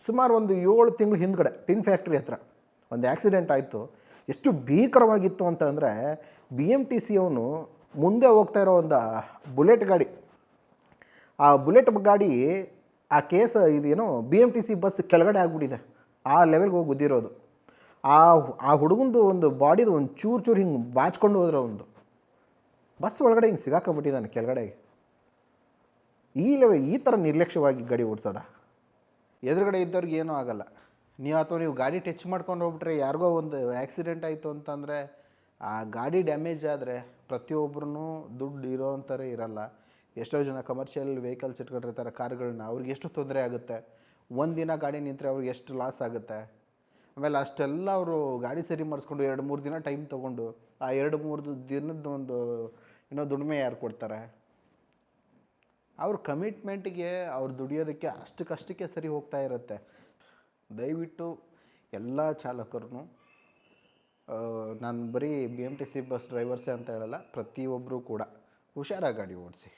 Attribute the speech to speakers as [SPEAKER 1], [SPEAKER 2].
[SPEAKER 1] ಸುಮಾರು ಒಂದು 7 ತಿಂಗಳು ಹಿಂದ್ಗಡೆ ಟಿನ್ ಫ್ಯಾಕ್ಟ್ರಿ ಹತ್ರ ಒಂದು ಆ್ಯಕ್ಸಿಡೆಂಟ್ ಆಯಿತು. ಎಷ್ಟು ಭೀಕರವಾಗಿತ್ತು ಅಂತಂದರೆ BMTC ಅವನು ಮುಂದೆ ಹೋಗ್ತಾ ಇರೋ ಒಂದು ಬುಲೆಟ್ ಗಾಡಿ, ಆ ಬುಲೆಟ್ ಗಾಡಿ ಆ ಕೇಸ್ ಇದೇನೋ BMTC ಬಸ್ ಕೆಳಗಡೆ ಆಗಿಬಿಟ್ಟಿದೆ. ಆ ಲೆವೆಲ್ಗೆ ಹೋಗಿ ಗುದ್ದಿರೋದು. ಆ ಹುಡುಗಂದು ಒಂದು ಬಾಡಿದು ಒಂದು ಚೂರು ಹಿಂಗೆ ಬಾಚ್ಕೊಂಡು ಹೋದ್ರೆ ಒಂದು ಬಸ್ ಒಳಗಡೆ ಹಿಂಗೆ ಸಿಗಾಕೊಂಬಿಟ್ಟಿದ್ದಾನೆ ಕೆಳಗಡೆಗೆ. ಈ ಥರ ನಿರ್ಲಕ್ಷ್ಯವಾಗಿ ಗಾಡಿ ಓಡಿಸೋದ? ಎದುರುಗಡೆ ಇದ್ದವ್ರಿಗೆ ಏನೂ ಆಗಲ್ಲ. ನೀವು ಗಾಡಿ ಟಚ್ ಮಾಡ್ಕೊಂಡು ಹೋಗ್ಬಿಟ್ರೆ ಯಾರಿಗೋ ಒಂದು ಆ್ಯಕ್ಸಿಡೆಂಟ್ ಆಯಿತು ಅಂತಂದರೆ ಆ ಗಾಡಿ ಡ್ಯಾಮೇಜ್ ಆದರೆ ಪ್ರತಿಯೊಬ್ಬರೂ ದುಡ್ಡು ಇರೋವಂಥರೇ ಇರಲ್ಲ. ಎಷ್ಟೋ ಜನ ಕಮರ್ಷಿಯಲ್ ವೆಹಿಕಲ್ಸ್ ಇಟ್ಕೊಂಡಿರ್ತಾರೆ ಕಾರ್ಗಳನ್ನ, ಅವ್ರಿಗೆ ಎಷ್ಟು ತೊಂದರೆ ಆಗುತ್ತೆ. ಒಂದಿನ ಗಾಡಿ ನಿಂತರೆ ಅವ್ರಿಗೆ ಎಷ್ಟು ಲಾಸ್ ಆಗುತ್ತೆ. ಆಮೇಲೆ ಅಷ್ಟೆಲ್ಲ ಅವರು ಗಾಡಿ ಸರಿ ಮಾಡಿಸ್ಕೊಂಡು 2-3 ದಿನ ಟೈಮ್ ತೊಗೊಂಡು ಆ 2-3 ದಿನದ ಒಂದು ದುಡಿಮೆ ಯಾರು ಕೊಡ್ತಾರೆ? ಅವ್ರ ಕಮಿಟ್ಮೆಂಟಿಗೆ ಅವ್ರು ದುಡಿಯೋದಕ್ಕೆ ಅಷ್ಟಕ್ಕಷ್ಟಕ್ಕೆ ಸರಿ ಹೋಗ್ತಾ ಇರುತ್ತೆ. ದಯವಿಟ್ಟು ಎಲ್ಲ ಚಾಲಕರು, ನಾನು ಬರೀ BMTC ಬಸ್ ಡ್ರೈವರ್ಸೇ ಅಂತ ಹೇಳಲ್ಲ, ಪ್ರತಿಯೊಬ್ಬರೂ ಕೂಡ ಹುಷಾರಾಗಿ ಗಾಡಿ ಓಡಿಸಿ.